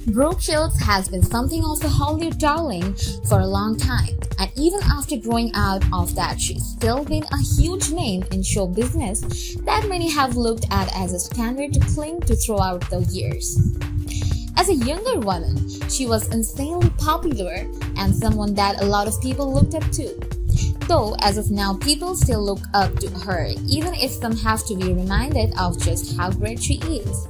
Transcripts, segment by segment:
Brooke Shields has been something of a Hollywood darling for a long time, and even after growing out of that, she's still been a huge name in show business that many have looked at as a standard to cling to throughout the years. As a younger woman, she was insanely popular and someone that a lot of people looked up to. Though, as of now, people still look up to her, even if some have to be reminded of just how great she is.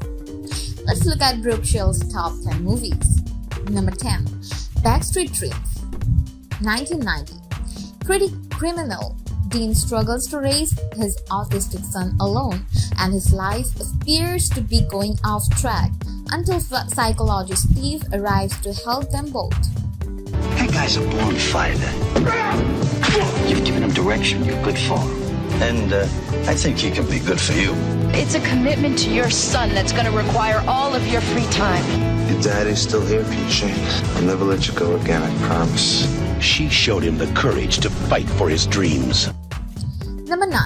Let's look at Brooke Shields' top 10 movies. Number 10. Backstreet Dreams, 1990. Pretty criminal, Dean struggles to raise his autistic son alone, and his life appears to be going off track until psychologist Steve arrives to help them both. That guy's a born fighter. You've given him direction you're good for. And I think he can be good for you. It's a commitment to your son that's going to require all of your free time. Your daddy's still here, PJ. I'll never let you go again, I promise. She showed him the courage to fight for his dreams. Number 9.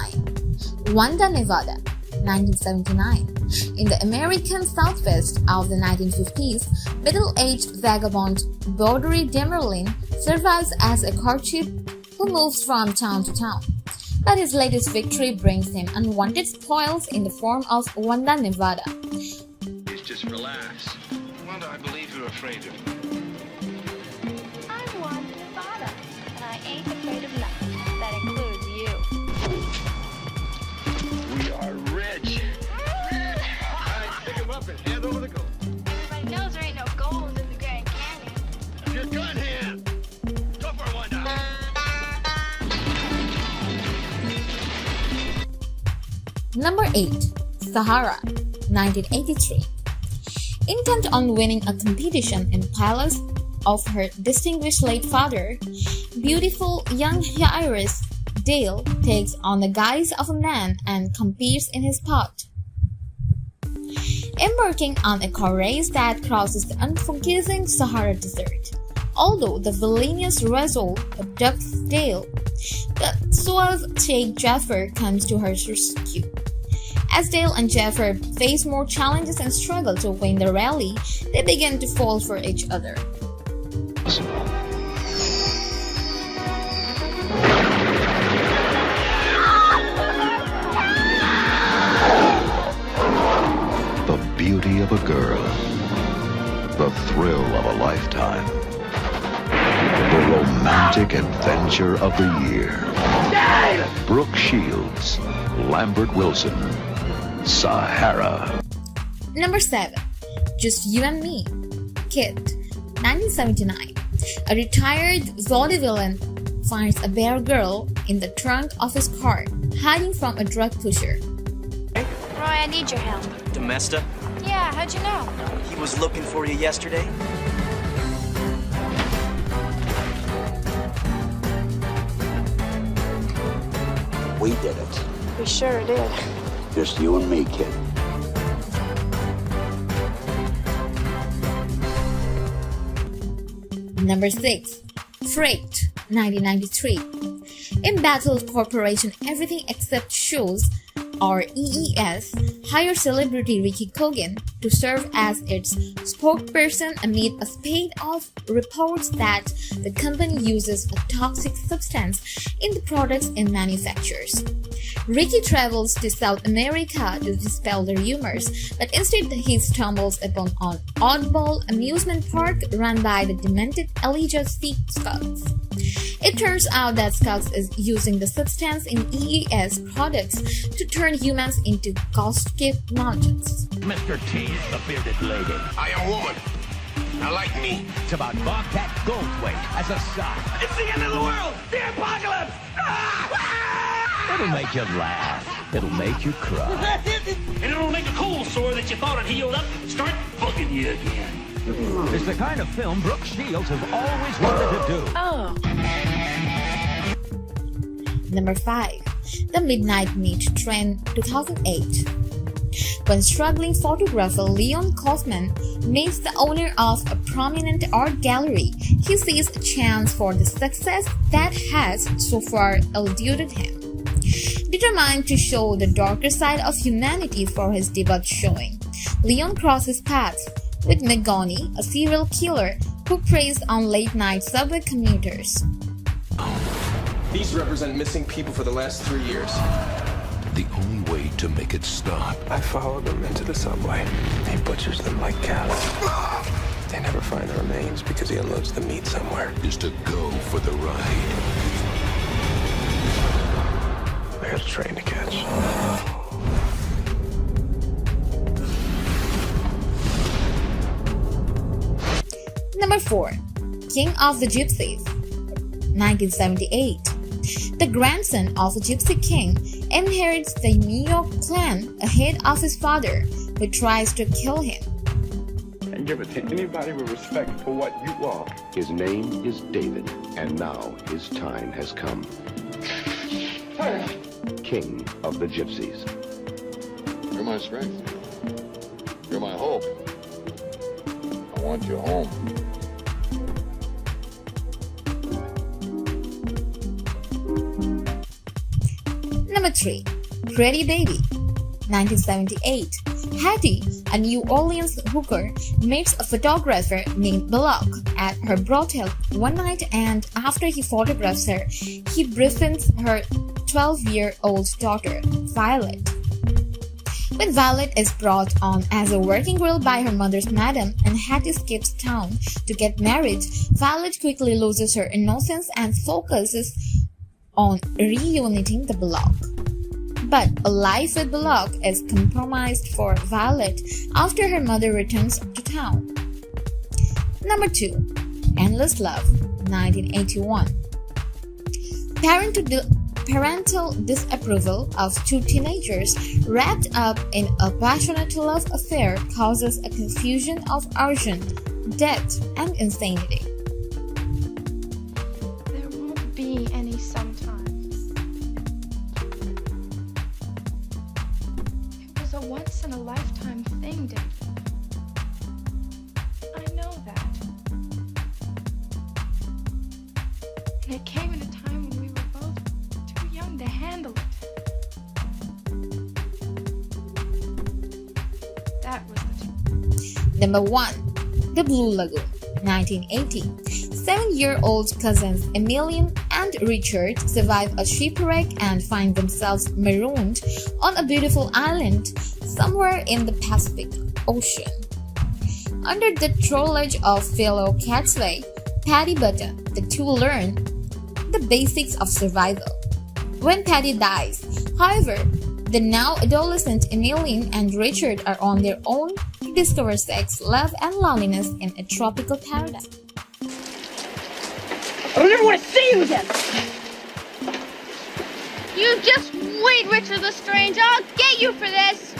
Wanda Nevada, 1979. In the American Southwest of the 1950s, middle-aged vagabond Baudry Demerlin survives as a courtier who moves from town to town. But his latest victory brings him unwanted spoils in the form of Wanda Nevada. Just relax. Wanda, I believe you're afraid of me. I'm Wanda Nevada, and I ain't afraid of nothing. That includes you. We are rich. Rich! All right, pick him up and hand over the gold. Everybody knows there ain't no gold in the Grand Canyon. Your gun hand. Go for it, Wanda. Number 8. Sahara, 1983. Intent on winning a competition in palace of her distinguished late father, beautiful young heiress Dale takes on the guise of a man and competes in his pot. Embarking on a car race that crosses the unforgiving Sahara Desert. Although the villainous Razzle abducts Dale, the suave Sheikh Jafar comes to her rescue. As Dale and Jafar face more challenges and struggle to win the rally, they begin to fall for each other. The beauty of a girl. The thrill of a lifetime. The romantic adventure of the year. Brooke Shields, Lambert Wilson, Sahara. Number 7. Just You and Me, Kid, 1979. A retired vaudevillain finds a bear girl in the trunk of his car, hiding from a drug pusher. Roy, I need your help. Domesta, Yeah, how'd you know? he was looking for you yesterday. We did it. We sure did. Just you and me, kid. Number 6. Freight, 1993. Embattled Corporation Everything Except Shoes, or EES, hired celebrity Ricky Cogan to serve as its spokesperson amid a spate of reports that the company uses a toxic substance in the products it manufactures. Ricky travels to South America to dispel the rumors, but instead he stumbles upon an oddball amusement park run by the demented Elijah Sea Scouts. It turns out that Scouts is using the substance in EES products to turn humans into caustic mountains. Mr. T is the bearded lady. I am a woman. Now like me. It's about Bobcat Goldthwait as a son. It's the end of the world! The apocalypse! It'll make you laugh. It'll make you cry. And it'll make a cold sore that you thought had healed up start bugging you again. It's the kind of film Brooke Shields has always wanted to do. Oh. Number 5. The Midnight Meat Trend, 2008. When struggling photographer Leon Kaufman meets the owner of a prominent art gallery, he sees a chance for the success that has so far eluded him. Determined to show the darker side of humanity for his debut showing, Leon crosses paths with Magoni, a serial killer who preys on late-night subway commuters. These represent missing people for the last 3 years. The only way to make it stop I followed them into the subway. He butchers them like cattle. They never find the remains because he unloads the meat somewhere. is to go for the ride. I got a train to catch. Number 4. King of the Gypsies, 1978. The grandson of a gypsy king inherits the New York clan ahead of his father, who tries to kill him. And give it to anybody with respect for what you are. His name is David, and now his time has come. King of the Gypsies. You're my strength. You're my hope. I want you home. Number 3. Pretty Baby, 1978. Hattie, a New Orleans hooker, meets a photographer named Block at her brothel one night, and after he photographs her, he befriends her 12-year-old daughter, Violet. When Violet is brought on as a working girl by her mother's madam and Hattie skips town to get married, Violet quickly loses her innocence and focuses on reuniting the Block. But a life with Block is compromised for Violet after her mother returns to town. Number 2. Endless Love, 1981. Parental disapproval of two teenagers wrapped up in a passionate love affair causes a confusion of urgent death and insanity. There won't be any sometimes. It was a once-in-a-lifetime thing, David. I know that. And it came at a time when we were both too young to handle it. That was the Number 1. The Blue Lagoon, 1980. 7-year-old cousins Emilian and Richard survive a shipwreck and find themselves marooned on a beautiful island somewhere in the Pacific Ocean. Under the tutelage of fellow Catsway, Patty Button, the two learn the basics of survival. When Patty dies, however, the now adolescent Emilian and Richard are on their own to discover sex, love, and loneliness in a tropical paradise. I don't ever want to see you again! You just wait, Richard Lestrange. I'll get you for this!